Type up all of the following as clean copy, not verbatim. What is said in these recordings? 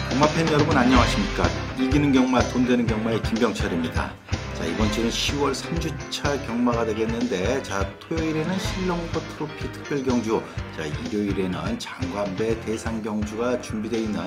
경마팬 여러분 안녕하십니까. 이기는 경마 돈 되는 경마의 김병철입니다. 자, 이번 주는 10월 3주차 경마가 되겠는데, 자, 토요일에는 신롱도 트로피 특별 경주, 자, 일요일에는 장관배 대상 경주가 준비되어 있는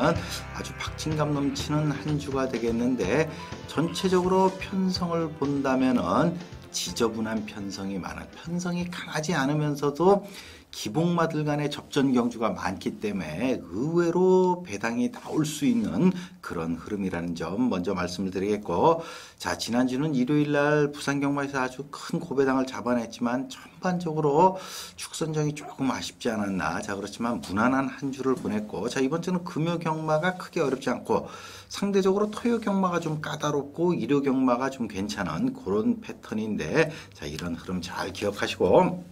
아주 박진감 넘치는 한 주가 되겠는데, 전체적으로 편성을 본다면은 지저분한 편성이 많은, 편성이 강하지 않으면서도 기복마들 간의 접전 경주가 많기 때문에 의외로 배당이 나올 수 있는 그런 흐름이라는 점 먼저 말씀을 드리겠고, 자, 지난주는 일요일날 부산경마에서 아주 큰 고배당을 잡아냈지만 전반적으로 축선정이 조금 아쉽지 않았나. 자, 그렇지만 무난한 한 주를 보냈고, 자, 이번 주는 금요경마가 크게 어렵지 않고 상대적으로 토요경마가 좀 까다롭고 일요경마가 좀 괜찮은 그런 패턴인데, 자, 이런 흐름 잘 기억하시고,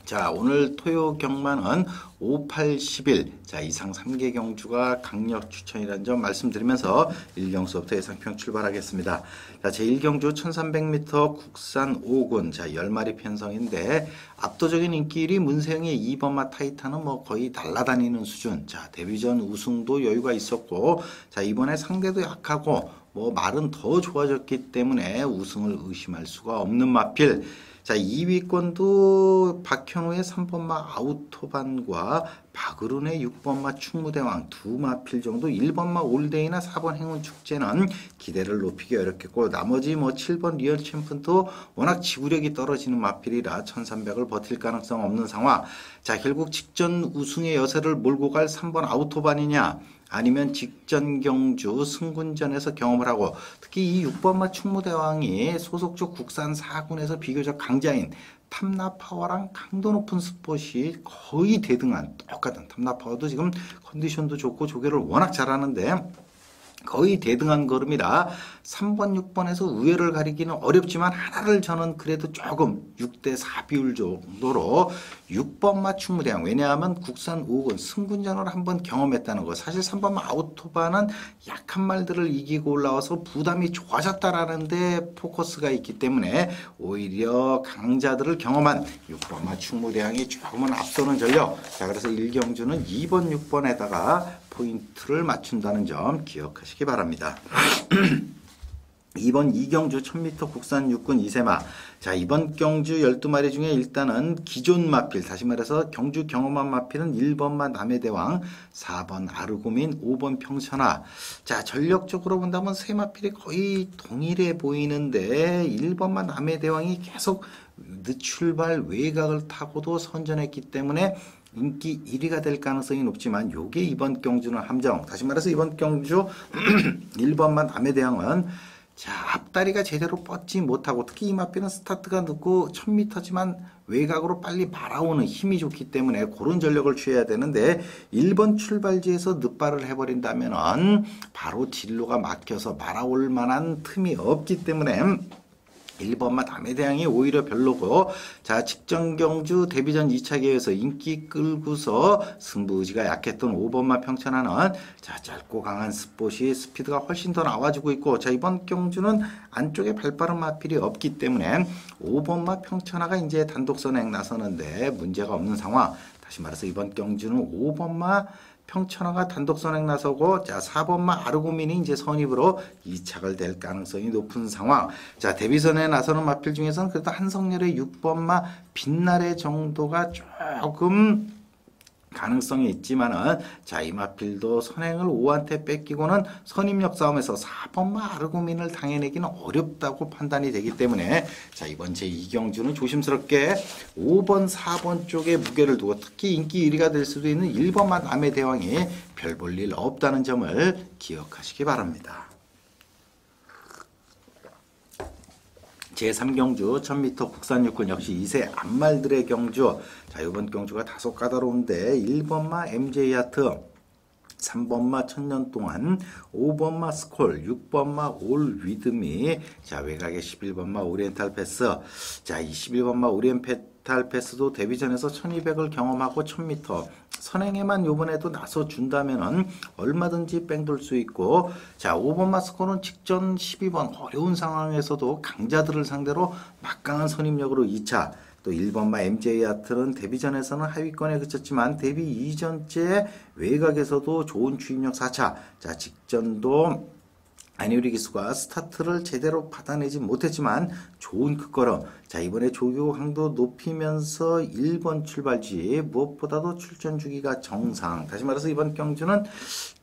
자, 오늘 토요 경마는 5, 8, 11, 자, 이상 3개 경주가 강력 추천이라는 점 말씀드리면서 1경수부터 예상평 출발하겠습니다. 자, 제1경주 1300m 국산 5군, 자, 10마리 편성인데, 압도적인 인기 1위 문세영의 2번마 타이탄은 뭐 거의 날아다니는 수준. 자, 데뷔전 우승도 여유가 있었고, 자, 이번에 상대도 약하고, 뭐 말은 더 좋아졌기 때문에 우승을 의심할 수가 없는 마필. 자, 2위권도 박현우의 3번마 아우토반과 박으룬의 6번마 충무대왕 두 마필 정도, 1번마 올데이나 4번 행운축제는 기대를 높이기 어렵겠고, 나머지 뭐 7번 리얼 챔프도 워낙 지구력이 떨어지는 마필이라 1300을 버틸 가능성 없는 상황. 자, 결국 직전 우승의 여세를 몰고 갈 3번 아우토반이냐, 아니면 직전 경주 승군전에서 경험을 하고, 특히 이 6번마 충무대왕이 소속주 국산 4군에서 비교적 강자인 탐나파워랑 강도 높은 스폿이 거의 대등한, 똑같은, 탐나파워도 지금 컨디션도 좋고 조개를 워낙 잘하는데 거의 대등한 걸음이라 3번, 6번에서 우열을 가리기는 어렵지만, 하나를 저는 그래도 조금 6대4 비율 정도로 6번마 충무대왕, 왜냐하면 국산 5군 승군전을 한번 경험했다는 거, 사실 3번마 아우토바는 약한 말들을 이기고 올라와서 부담이 좋아졌다라는 데 포커스가 있기 때문에 오히려 강자들을 경험한 6번마 충무대왕이 조금은 앞서는 전력. 자, 그래서 1경주는 2번, 6번에다가 포인트를 맞춘다는 점 기억하시기 바랍니다. 2번 2경주 1000m 국산 6군 이세마. 자, 이번 경주 12마리 중에 일단은 기존 마필, 다시 말해서 경주 경험한 마필은 1번마 남해대왕, 4번 아르고민, 5번 평천하. 자, 전력적으로 본다면 세 마필이 거의 동일해 보이는데 1번마 남해대왕이 계속 늦출발 외곽을 타고도 선전했기 때문에 인기 1위가 될 가능성이 높지만, 요게 이번 경주는 함정. 다시 말해서 이번 경주 1번만 남해대왕은, 자, 앞다리가 제대로 뻗지 못하고, 특히 이 마필은 스타트가 늦고 1000m지만 외곽으로 빨리 말아오는 힘이 좋기 때문에 그런 전력을 취해야 되는데, 1번 출발지에서 늦발을 해버린다면 바로 진로가 막혀서 말아올 만한 틈이 없기 때문에 1번마 남해대왕이 오히려 별로고, 자, 직전 경주 데뷔전 2차 기회에서 인기 끌고서 승부의지가 약했던 5번마 평천하는, 자, 짧고 강한 스폿이 스피드가 훨씬 더 나와주고 있고, 자, 이번 경주는 안쪽에 발빠른 마필이 없기 때문에 5번마 평천하가 이제 단독 선행 나서는데 문제가 없는 상황. 다시 말해서 이번 경주는 5번마 평천하가 단독 선행 나서고, 자, 4번마 아르고민이 이제 선입으로 2착을 될 가능성이 높은 상황. 자, 데뷔선에 나서는 마필 중에서는 그래도 한성열의 6번마 빛나래 정도가 조금 가능성이 있지만은, 자, 이 마필도 선행을 5한테 뺏기고는 선입력 싸움에서 4번마 아르고민을 당해내기는 어렵다고 판단이 되기 때문에, 자, 이번 제2경주는 조심스럽게 5번, 4번 쪽에 무게를 두고, 특히 인기 1위가 될 수도 있는 1번마 남해대왕이 별 볼 일 없다는 점을 기억하시기 바랍니다. 제3경주 1000m 국산 6군 역시 2세 앞말들의 경주. 자, 이번 경주가 다소 까다로운데 1번마 MJ하트, 3번마 천년동안, 5번마 스콜, 6번마 올 위드미, 자, 외곽에 11번마 오리엔탈 패스. 자, 이 11번마 오리엔탈 패스도 데뷔전에서 1200을 경험하고 1000m 선행에만 요번에도 나서 준다면은 얼마든지 뺑돌 수 있고, 자, 5번 마스코는 직전 12번 어려운 상황에서도 강자들을 상대로 막강한 선임력으로 2차, 또 1번마 MJ아트는 데뷔전에서는 하위권에 그쳤지만 데뷔 이전째 외곽에서도 좋은 추진력 4차. 자, 직전도 아니우리 기수가 스타트를 제대로 받아내지 못했지만 좋은 끝걸음. 자, 이번에 조교 강도 높이면서 1번 출발지 무엇보다도 출전 주기가 정상. 다시 말해서 이번 경주는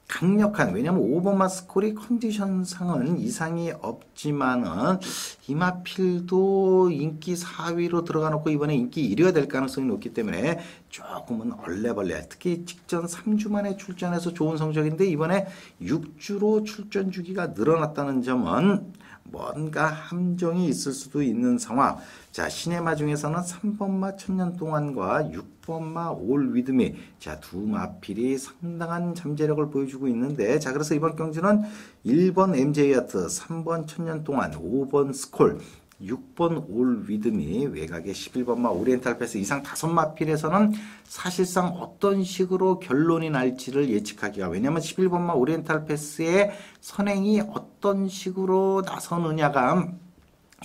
강력한, 왜냐면 5번마 스콜이 컨디션상은 이상이 없지만은 이마필도 인기 4위로 들어가 놓고 이번에 인기 1위가 될 가능성이 높기 때문에 조금은 얼레벌레, 특히 직전 3주 만에 출전해서 좋은 성적인데 이번에 6주로 출전 주기가 늘어났다는 점은 뭔가 함정이 있을 수도 있는 상황. 자, 시네마 중에서는 3번마 천년동안과 6번마 올 위드미, 자, 두 마필이 상당한 잠재력을 보여주고 있는데, 자, 그래서 이번 경주는 1번 MJ아트, 3번 천년동안, 5번 스콜, 6번 올 위드미, 외곽의 11번마 오리엔탈 패스 이상 5마필에서는 사실상 어떤 식으로 결론이 날지를 예측하기가, 왜냐하면 11번마 오리엔탈 패스의 선행이 어떤 식으로 나서느냐가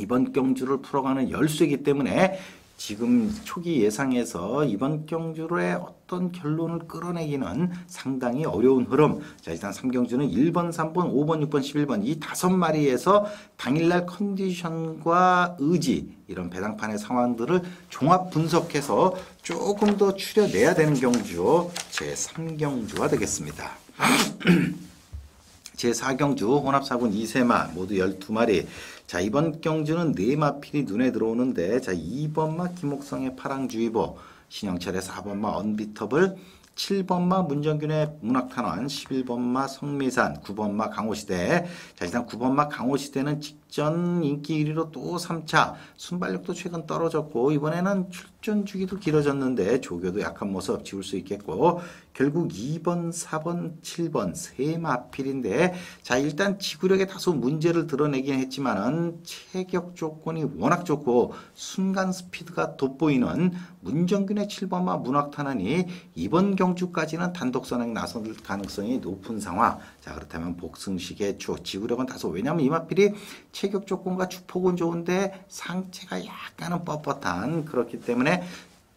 이번 경주를 풀어가는 열쇠이기 때문에 지금 초기 예상에서 이번 경주의 어떤 결론을 끌어내기는 상당히 어려운 흐름. 자, 일단 3경주는 1번, 3번, 5번, 6번, 11번 이 5마리에서 당일날 컨디션과 의지, 이런 배당판의 상황들을 종합 분석해서 조금 더 추려내야 되는 경주 제3경주가 되겠습니다. 제4경주 혼합사군 2세마 모두 12마리. 자, 이번 경주는 4마필이 눈에 들어오는데, 자, 2번마 김옥성의 파랑주의보, 신영철의 4번마 언비터블, 7번마 문정균의 문학탄원, 11번마 성미산, 9번마 강호시대. 자, 일단 9번마 강호시대는 직전 인기 1위로 또 3차, 순발력도 최근 떨어졌고 이번에는 출전 주기도 길어졌는데 조교도 약한 모습 지울 수 있겠고, 결국 2번, 4번, 7번 세 마필인데, 자, 일단 지구력에 다소 문제를 드러내긴 했지만은 체격 조건이 워낙 좋고 순간 스피드가 돋보이는 문정균의 7번마 문학탄원이 이번 경주까지는 단독 선행 나설 가능성이 높은 상황. 자, 그렇다면 복승식의 추 지구력은 다소, 왜냐하면 이마필이 체격 조건과 주폭은 좋은데 상체가 약간은 뻣뻣한, 그렇기 때문에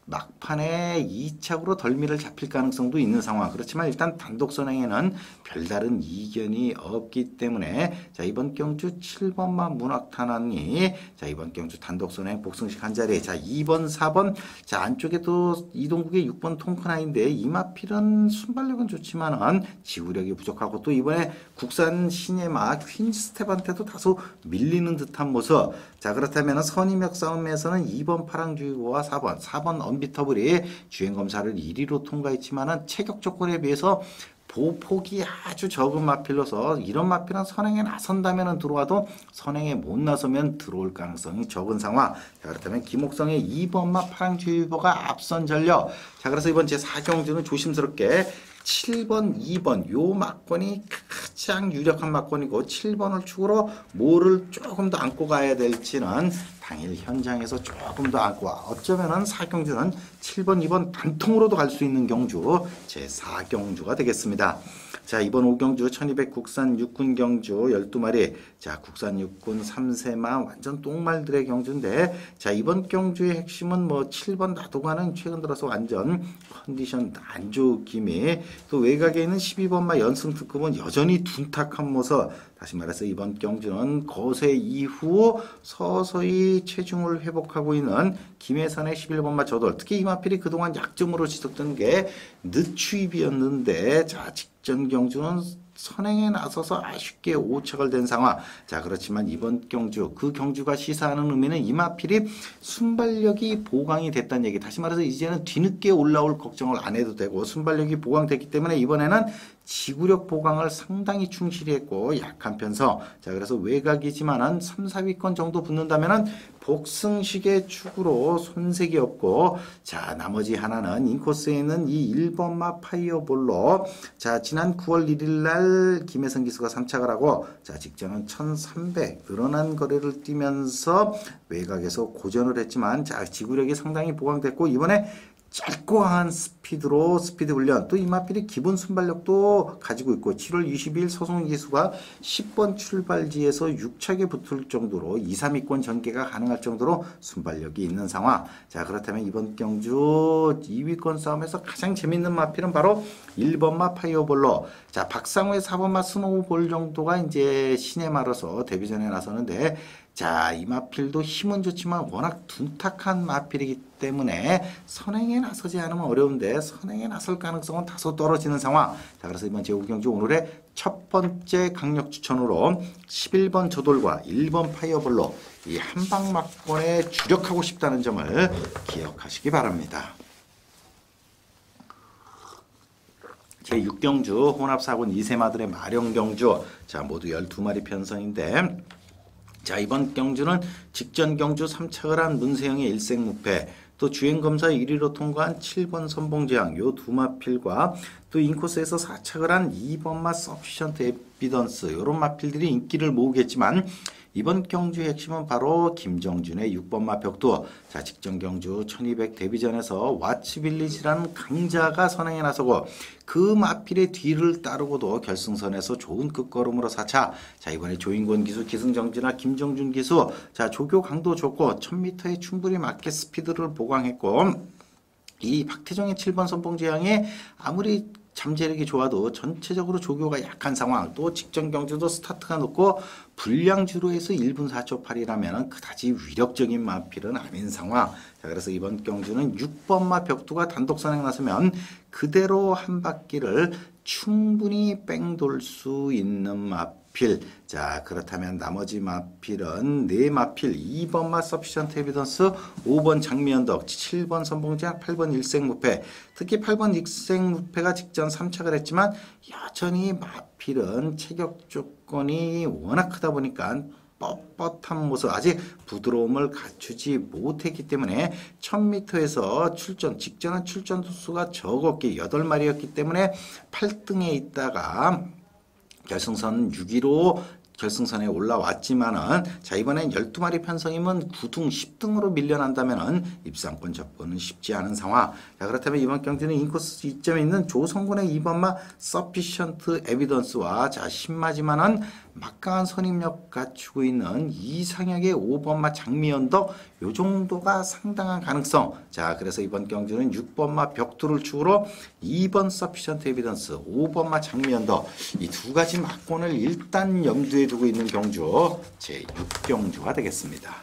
막판에 2착으로 덜미를 잡힐 가능성도 있는 상황. 그렇지만 일단 단독 선행에는 별다른 이견이 없기 때문에, 자, 이번 경주 7번마 문학탄환이, 자, 이번 경주 단독 선행 복승식 한 자리. 자, 2번, 4번, 자, 안쪽에도 이동국의 6번 통크나인데 이마필은 순발력은 좋지만은 지구력이 부족하고, 또 이번에 국산 시네마 퀸스텝한테도 다소 밀리는 듯한 모습. 자, 그렇다면 선임역 싸움에서는 2번 파랑주의보와 4번 언비터블이 주행검사를 1위로 통과했지만은 체격 조건에 비해서 보폭이 아주 적은 마필로서 이런 마필은 선행에 나선다면 들어와도 선행에 못 나서면 들어올 가능성이 적은 상황. 자, 그렇다면 김옥성의 2번마 파랑주의보가 앞선 전력. 자, 그래서 이번 제4경주는 조심스럽게 7번, 2번 요 막권이 가장 유력한 막권이고, 7번을 축으로 뭐를 조금 더 안고 가야 될지는 당일 현장에서 조금 더 안고, 어쩌면은 4경주는 7번, 2번 단통으로도 갈 수 있는 경주 제4경주가 되겠습니다. 자, 이번 5경주 1200 국산 육군 경주 12마리. 자, 국산 육군 3세마 완전 똥말들의 경주인데, 자, 이번 경주의 핵심은 뭐 7번 나도가는 최근 들어서 완전 컨디션 안 좋기미, 또 외곽에 있는 12번마 연승 특급은 여전히 둔탁한 모습. 다시 말해서 이번 경주는 거세 이후 서서히 체중을 회복하고 있는 김혜선의 11번마 저돌, 특히 이마필이 그동안 약점으로 지적된 게 늦추입이었는데, 자, 직전 경주는 선행에 나서서 아쉽게 오착을 된 상황. 자, 그렇지만 이번 경주, 그 경주가 시사하는 의미는 이마필이 순발력이 보강이 됐다는 얘기. 다시 말해서 이제는 뒤늦게 올라올 걱정을 안 해도 되고 순발력이 보강됐기 때문에 이번에는 지구력 보강을 상당히 충실히 했고 약한 편서. 자, 그래서 외곽이지만은 3, 4위권 정도 붙는다면은 복승식의 축으로 손색이 없고, 자, 나머지 하나는 인코스에 있는 이 1번마 파이어볼로. 자, 지난 9월 1일 날 김혜선 기수가 3착을 하고, 자, 직전은 1300 늘어난 거리를 뛰면서 외곽에서 고전을 했지만, 자, 지구력이 상당히 보강됐고 이번에 짧고 강한 스피드로 스피드 훈련, 또 이 마필이 기본 순발력도 가지고 있고 7월 22일 소송 기수가 10번 출발지에서 6착에 붙을 정도로 2, 3위권 전개가 가능할 정도로 순발력이 있는 상황. 자, 그렇다면 이번 경주 2위권 싸움에서 가장 재밌는 마필은 바로 1번마 파이어볼로. 자, 박상우의 4번마 스노우볼 정도가 이제 신의 말어서 데뷔전에 나서는데, 자, 이 마필도 힘은 좋지만 워낙 둔탁한 마필이기 때문에 선행에 나서지 않으면 어려운데 선행에 나설 가능성은 다소 떨어지는 상황. 자, 그래서 이번 제5경주 오늘의 첫 번째 강력 추천으로 11번 저돌과 1번 파이어볼로 이 한방막권에 주력하고 싶다는 점을 기억하시기 바랍니다. 제6경주 혼합사군 2세마들의 마령경주. 자, 모두 12마리 편성인데, 자, 이번 경주는 직전 경주 3착을 한 문세영의 일생무패, 또 주행검사 1위로 통과한 7번 선봉재앙 요 두 마필과 또 인코스에서 4착을 한 2번마 서피션트 에비던스 요런 마필들이 인기를 모으겠지만, 이번 경주의 핵심은 바로 김정준의 6번마 벽두. 자, 직전 경주 1200 데뷔전에서 와츠빌리지라는 강자가 선행에 나서고 그 마필의 뒤를 따르고도 결승선에서 좋은 끝걸음으로 4차. 자, 이번에 조인권 기수, 기승정지나 김정준 기수. 자, 조교 강도 좋고 1000m에 충분히 맞게 스피드를 보강했고, 이 박태종의 7번 선봉재앙이 아무리 잠재력이 좋아도 전체적으로 조교가 약한 상황, 또 직전 경주도 스타트가 높고 불량주로 해서 1분 4초 8이라면 그다지 위력적인 마필은 아닌 상황. 자, 그래서 이번 경주는 6번마 벽두가 단독 선행 나서면 그대로 한 바퀴를 충분히 뺑돌 수 있는 마필. 자, 그렇다면 나머지 마필은 4마필 2번마 서피션트 에비던스, 5번 장미언덕, 7번 선봉재앙, 8번 일생무패. 특히 8번 일생무패가 직전 3착을 했지만 여전히 마필은 체격 조건이 워낙 크다 보니까 뻣뻣한 모습, 아직 부드러움을 갖추지 못했기 때문에 1000m에서 출전, 직전은 출전 수가 적었기 8마리였기 때문에 8등에 있다가 결승선 6위로 결승선에 올라왔지만은, 자, 이번엔 12마리 편성이면 9등, 10등으로 밀려난다면은 입상권 접근은 쉽지 않은 상황. 자, 그렇다면 이번 경기는 인코스 이점에 있는 조성군의 2번마 서피션트 에비던스와, 자, 신마지만은 막강한 선임력 갖추고 있는 이상혁의 5번마 장미언덕, 요 정도가 상당한 가능성. 자, 그래서 이번 경주는 6번마 벽두를 축으로 2번 서피션트 에비던스, 5번마 장미언덕, 이 두 가지 막권을 일단 염두에 두고 있는 경주 제6경주가 되겠습니다.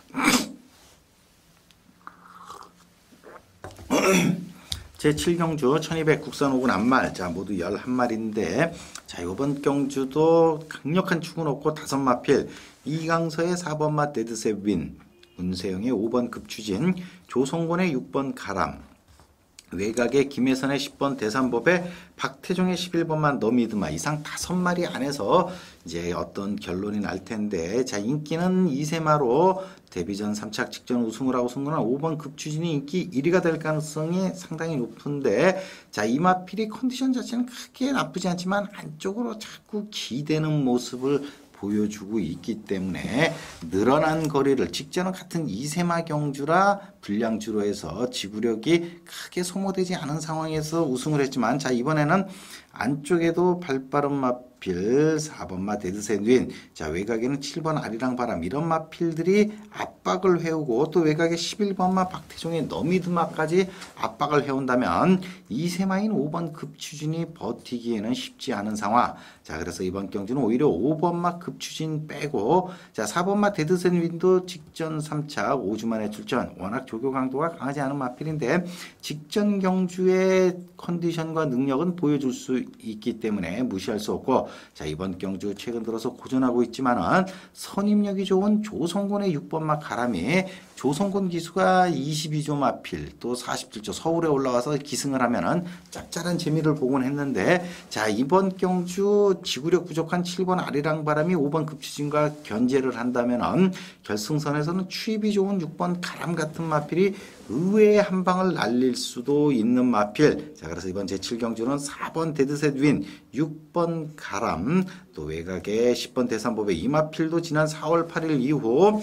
제7경주 1200 국산 5군 앞말. 자, 모두 11마리인데, 자, 이번 경주도 강력한 축은 없고 5마필, 이강서의 4번마 데드세빈, 문세영의 5번 급추진, 조성곤의 6번 가람, 외곽의 김혜선의 10번 대산법에 박태종의 11번만 너미드마, 이상 5마리 안에서 이제 어떤 결론이 날 텐데, 자, 인기는 2세마로 데뷔전 3착 직전 우승을 하고 승선한 5번 급추진이 인기 1위가 될 가능성이 상당히 높은데, 자, 이 마필이 컨디션 자체는 크게 나쁘지 않지만 안쪽으로 자꾸 기대는 모습을 보여주고 있기 때문에 늘어난 거리를, 직전은 같은 2세마 경주라 불량주로 해서 지구력이 크게 소모되지 않은 상황에서 우승을 했지만, 자, 이번에는 안쪽에도 발빠른 마필 4번마 데드샌윈, 자, 외곽에는 7번 아리랑 바람, 이런 마필들이 압박을 해오고, 또 외곽에 11번마 박태종의 너미드마까지 압박을 해온다면 2세마인 5번 급추진이 버티기에는 쉽지 않은 상황. 자, 그래서 이번 경주는 오히려 5번마 급추진 빼고, 자, 4번마 데드샌윈도 직전 3착 5주 만에 출전, 워낙 조교 강도가 강하지 않은 마필인데 직전 경주의 컨디션과 능력은 보여줄 수 있기 때문에 무시할 수 없고, 자, 이번 경주 최근 들어서 고전하고 있지만은 선임력이 좋은 조성곤의 6번마 가람이, 조성곤 기수가 22조 마필, 또 47조 서울에 올라와서 기승을 하면은 짭짤한 재미를 보곤 했는데, 자, 이번 경주 지구력 부족한 7번 아리랑 바람이 5번 급추진과 견제를 한다면은 결승선에서는 추입이 좋은 6번 가람 같은 마필이 의외의 한 방을 날릴 수도 있는 마필. 자, 그래서 이번 제7경주는 4번 데드셋윈, 6번 가람, 또 외곽에 10번 대산법의 이 마필도 지난 4월 8일 이후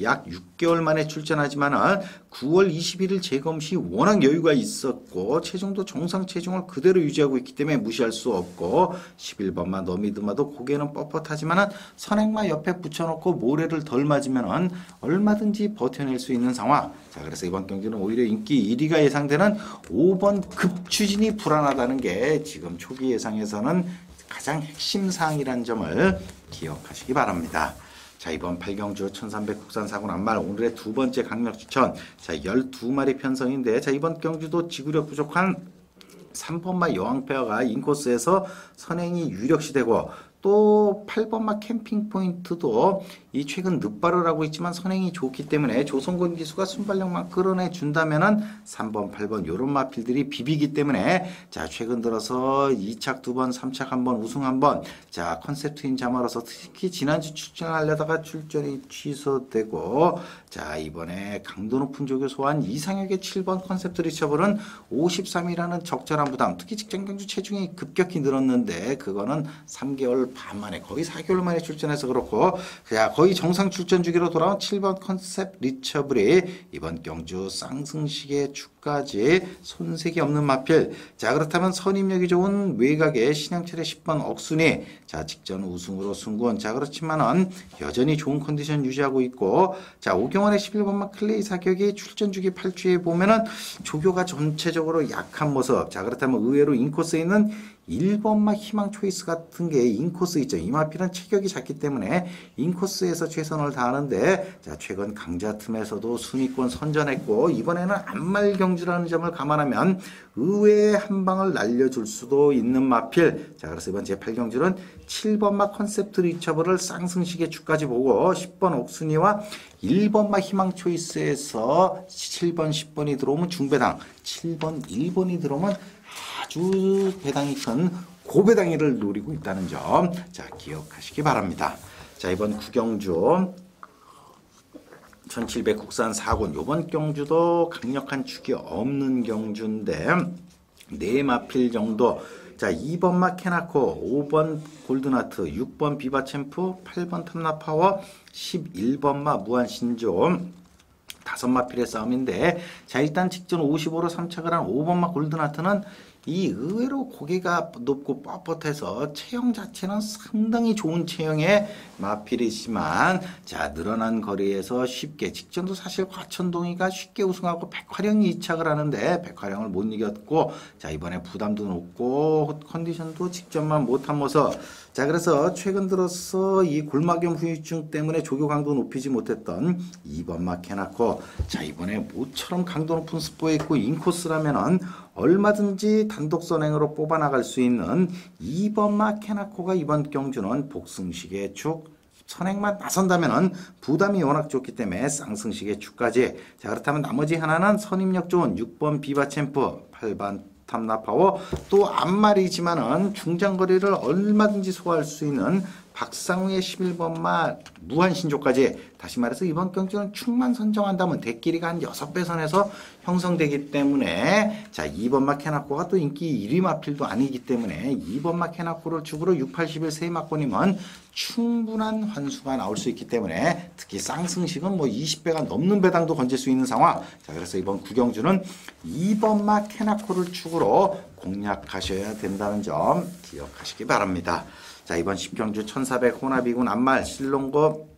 약 6개월 만에 출전하지만은 9월 21일 재검 시 워낙 여유가 있었고 체중도 정상 체중을 그대로 유지하고 있기 때문에 무시할 수 없고 11번마 너미드마도 고개는 뻣뻣하지만은 선행마 옆에 붙여놓고 모래를 덜 맞으면은 얼마든지 버텨낼 수 있는 상황. 자, 그래서 이번 경기는 오히려 인기 1위가 예상되는 5번 급추진이 불안하다는 게 지금 초기 예상에서는 가장 핵심 사항이라는 점을 기억하시기 바랍니다. 자, 이번 8경주 1300 국산 사고 낱말 오늘의 두 번째 강력 추천. 자, 12마리 편성인데 자, 이번 경주도 지구력 부족한 3번마 여왕페어가 인코스에서 선행이 유력시되고 또 8번마 캠핑 포인트도 이 최근 늑발을 하고 있지만 선행이 좋기 때문에 조성곤 기수가 순발력만 끌어내 준다면은 3번, 8번 요런 마필들이 비비기 때문에 자, 최근 들어서 2착 2번, 3착 1번, 우승 1번. 자, 컨셉트인 자마로서 특히 지난주 출전하려다가 출전이 취소되고 자, 이번에 강도 높은 조교 소환 이상혁의 7번 컨셉트 리처블은 53이라는 적절한 부담. 특히 직전 경주 체중이 급격히 늘었는데 그거는 3개월 반 만에 거의 4개월 만에 출전해서 그렇고 자, 거의 정상 출전 주기로 돌아온 7번 컨셉 리처블이 이번 경주 쌍승식의 주까지 손색이 없는 마필. 자, 그렇다면 선임력이 좋은 외곽의 신영철의 10번 억순이 자, 직전 우승으로 승군. 자, 그렇지만은 여전히 좋은 컨디션 유지하고 있고 자, 오경원의 11번마 클레이 사격이 출전 주기 8주에 보면은 조교가 전체적으로 약한 모습. 자, 그렇다면 의외로 인코스에 있는 1번마 희망 초이스 같은 게 인코스 있죠. 이 마필은 체격이 작기 때문에 인코스에서 최선을 다하는데 자, 최근 강자 틈에서도 순위권 선전했고 이번에는 안말 경주라는 점을 감안하면 의외의 한 방을 날려줄 수도 있는 마필. 자, 그래서 이번 제8경주는 7번마 컨셉트 리처블을 쌍승식의 주까지 보고 10번 옥순이와 1번마 희망 초이스에서 7번, 10번이 들어오면 중배당, 7번, 1번이 들어오면 아주 배당이 큰 고배당이를 노리고 있다는 점, 자, 기억하시기 바랍니다. 자, 이번 구경주 1700 국산 4군 요번 경주도 강력한 축이 없는 경주인데 4마필 정도. 자, 2번마 캐나코, 5번 골든하트, 6번 비바챔프, 8번 탐나파워, 11번마 무한신조 5마필의 싸움인데 자, 일단 직전 55로 3착을 한 5번마 골든하트는 이 의외로 고개가 높고 뻣뻣해서 체형 자체는 상당히 좋은 체형의 마필이지만 자, 늘어난 거리에서 쉽게 직전도 사실 과천동이가 쉽게 우승하고 백화령이 2착을 하는데 백화령을 못 이겼고 자, 이번에 부담도 높고 컨디션도 직전만 못한 모습. 자, 그래서 최근 들어서 이 골막염 후유증 때문에 조교 강도 높이지 못했던 2번마 캐나코. 자, 이번에 모처럼 강도 높은 스포에 있고 인코스라면은 얼마든지 단독 선행으로 뽑아나갈 수 있는 2번마 캐나코가 이번 경주는 복승식의 축. 선행만 나선다면은 부담이 워낙 좋기 때문에 쌍승식의 축까지. 자, 그렇다면 나머지 하나는 선임력 좋은 6번 비바챔프, 8번 탐나파워 또 앞말이지만은 중장거리를 얼마든지 소화할 수 있는 박상우의 11번마 무한신조까지. 다시 말해서 이번 경주는 축만 선정한다면 대끼리가 한 6배 선에서 형성되기 때문에 자, 2번마 캐나코가 또 인기 1위 마필도 아니기 때문에 2번마 캐나코를 축으로 6, 81 세마권이면 충분한 환수가 나올 수 있기 때문에 특히 쌍승식은 뭐 20배가 넘는 배당도 건질 수 있는 상황. 자, 그래서 이번 구경주는 2번마 캐나코를 축으로 공략하셔야 된다는 점 기억하시기 바랍니다. 자, 이번 10경주 1400 호나비군 안말 실롱고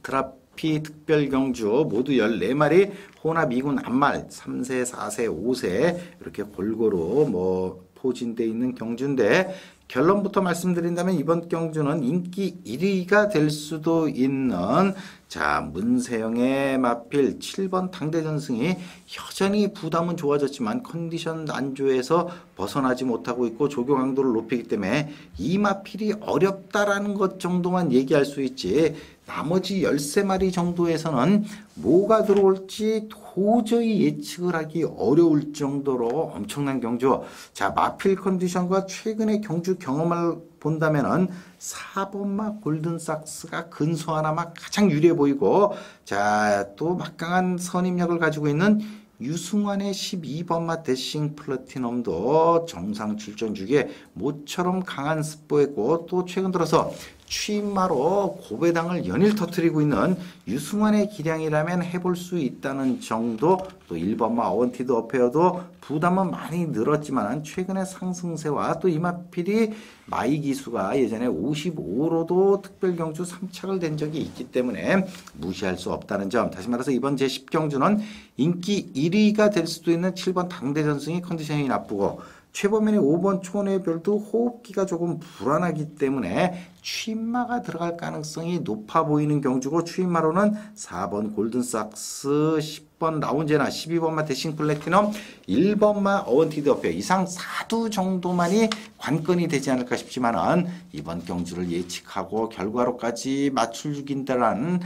트라피 특별경주 모두 14마리 호나비군 안말 3세, 4세, 5세 이렇게 골고루 뭐 포진되어 있는 경주인데 결론부터 말씀드린다면 이번 경주는 인기 1위가 될 수도 있는 자, 문세영의 마필 7번 당대전승이 여전히 부담은 좋아졌지만 컨디션 안조에서 벗어나지 못하고 있고 조교 강도를 높이기 때문에 이 마필이 어렵다라는 것 정도만 얘기할 수 있지 나머지 13마리 정도에서는 뭐가 들어올지 도저히 예측을 하기 어려울 정도로 엄청난 경주. 자, 마필 컨디션과 최근의 경주 경험을 본다면은 4번마 골든삭스가 근소하나마 가장 유리해 보이고 자, 또 막강한 선임력을 가지고 있는 유승환의 12번마 대싱 플래티넘도 정상 출전 주기에 모처럼 강한 스포했고 또 최근 들어서 취임마로 고배당을 연일 터뜨리고 있는 유승환의 기량이라면 해볼 수 있다는 정도. 또 1번마 어원티드 어페어도 부담은 많이 늘었지만 최근의 상승세와 또 이마필이 마이 기수가 예전에 55로도 특별경주 3착을 된 적이 있기 때문에 무시할 수 없다는 점. 다시 말해서 이번 제10경주는 인기 1위가 될 수도 있는 7번 당대전승이 컨디션이 나쁘고 최범현의 5번 초원의 별도 호흡기가 조금 불안하기 때문에 취임마가 들어갈 가능성이 높아 보이는 경주고, 취임마로는 4번 골든삭스, 10번 라운제나, 12번마 대싱 플래티넘, 1번마 어원티드 어페어 이상 4두 정도만이 관건이 되지 않을까 싶지만은 이번 경주를 예측하고 결과로까지 맞출 죽인다라는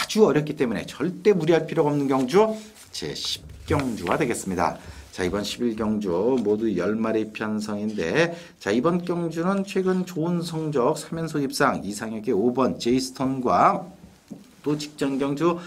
아주 어렵기 때문에 절대 무리할 필요가 없는 경주 제10경주가 되겠습니다. 자, 이번 11경주 모두 10마리 편성인데, 자, 이번 경주는 최근 좋은 성적 3연속 입상 이상혁의 5번 제이스톤과 또 직전 경주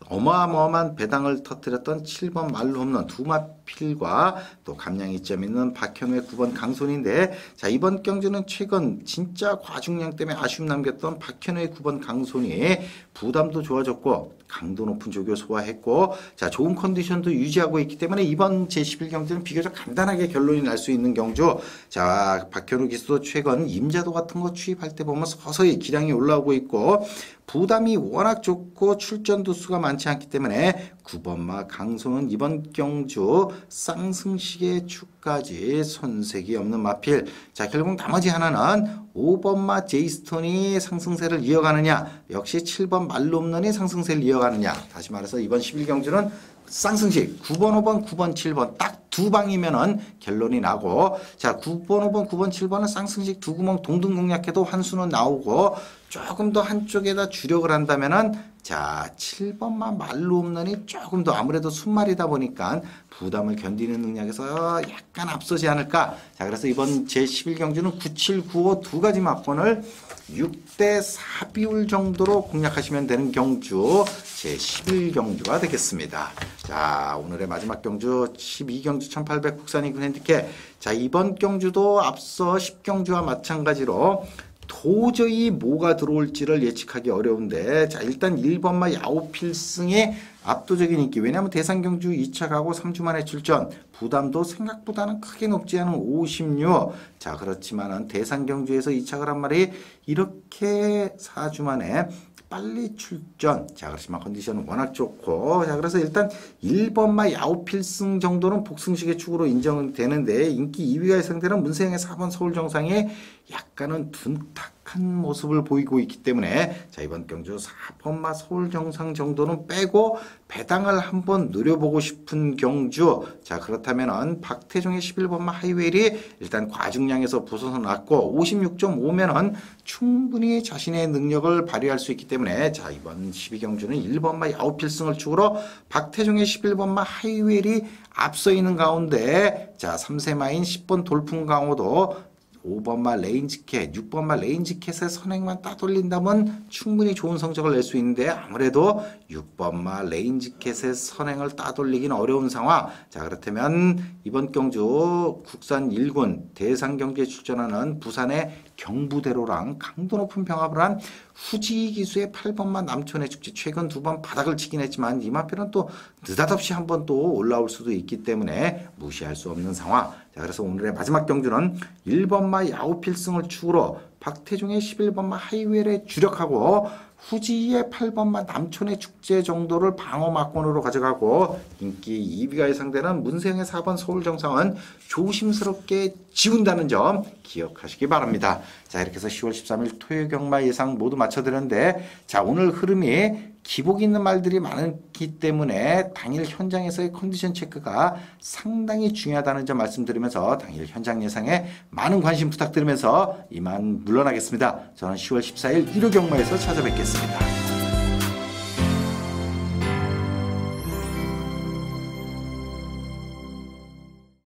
어마어마한 배당을 터뜨렸던 7번 말로 홈런 두마필과 또 감량 이점 있는 박현우의 9번 강손인데, 자, 이번 경주는 최근 진짜 과중량 때문에 아쉬움 남겼던 박현우의 9번 강손이 부담도 좋아졌고 강도 높은 조교 소화했고, 자, 좋은 컨디션도 유지하고 있기 때문에 이번 제11경주는 비교적 간단하게 결론이 날 수 있는 경주. 자, 박현우 기수도 최근 임자도 같은 거 취입할 때 보면 서서히 기량이 올라오고 있고 부담이 워낙 좋고 출전도 수가 많지 않기 때문에 9번마 강소는 이번 경주 쌍승식의 축까지 손색이 없는 마필. 자, 결국 나머지 하나는 5번마 제이스톤이 상승세를 이어가느냐, 역시 7번 말홈런이 상승세를 이어가느냐. 다시 말해서 이번 11경주는 쌍승식 9번, 5번, 9번, 7번 딱 두 방이면은 결론이 나고, 자, 9번, 5번, 9번, 7번은 쌍승식 두 구멍 동등 공략해도 환수는 나오고 조금 더 한쪽에다 주력을 한다면은, 자, 7번만 말로 홈런이 조금 더 아무래도 순말이다 보니까 부담을 견디는 능력에서 약간 앞서지 않을까. 자, 그래서 이번 제11경주는 9, 7, 9, 5 두 가지 막권을 6대 4 비율 정도로 공략하시면 되는 경주 제11경주가 되겠습니다. 자, 오늘의 마지막 경주 12경주 1800 국산 인근 핸디캡. 자, 이번 경주도 앞서 10경주와 마찬가지로 도저히 뭐가 들어올지를 예측하기 어려운데, 자, 일단 1번마 야오필승의 압도적인 인기. 왜냐하면 대상경주 2차 가고 3주 만에 출전, 부담도 생각보다는 크게 높지 않은 56. 자, 그렇지만은 대상경주에서 2착을 한 마리 이렇게 4주 만에 빨리 출전. 자, 그렇지만 컨디션은 워낙 좋고, 자, 그래서 일단 1번마 야오필승 정도는 복승식의 축으로 인정되는데, 인기 2위가 예상되는 문세영의 4번 서울정상이 약간은 둔탁한 모습을 보이고 있기 때문에, 자, 이번 경주 4번마 서울정상 정도는 빼고 배당을 한번 노려보고 싶은 경주. 자, 그렇다면은 박태종의 11번마 하이웨일이 일단 과중량에서 벗어났고 56.5면은 충분히 자신의 능력을 발휘할 수 있기 때문에, 자, 이번 12경주는 1번마 야오필승을 축으로 박태종의 11번마 하이웨일이 앞서 있는 가운데, 자, 3세마인 10번 돌풍강호도 5번마 레인지캣, 6번마 레인지캣의 선행만 따돌린다면 충분히 좋은 성적을 낼 수 있는데, 아무래도 6번마 레인지캣의 선행을 따돌리기는 어려운 상황. 자, 그렇다면 이번 경주 국산 1군 대상경주에 출전하는 부산의 경부대로랑 강도 높은 병합을 한 후지 기수의 8번마 남촌의 축제. 최근 2번 바닥을 치긴 했지만 이마필은 또 느닷없이 한 번 또 올라올 수도 있기 때문에 무시할 수 없는 상황. 자, 그래서 오늘의 마지막 경주는 1번마 야오필승을 축으로 박태종의 11번마 하이웰에 주력하고 후지의 8번마 남촌의 축제 정도를 방어 막권으로 가져가고, 인기 2위가 예상되는 문세영의 4번 서울정상은 조심스럽게 지운다는 점 기억하시기 바랍니다. 자, 이렇게 해서 10월 13일 토요 경마 예상 모두 맞춰드렸는데, 자, 오늘 흐름이 기복 있는 말들이 많기 때문에 당일 현장에서의 컨디션 체크가 상당히 중요하다는 점 말씀드리면서 당일 현장 예상에 많은 관심 부탁드리면서 이만 물러나겠습니다. 저는 10월 14일 1호 경마에서 찾아뵙겠습니다.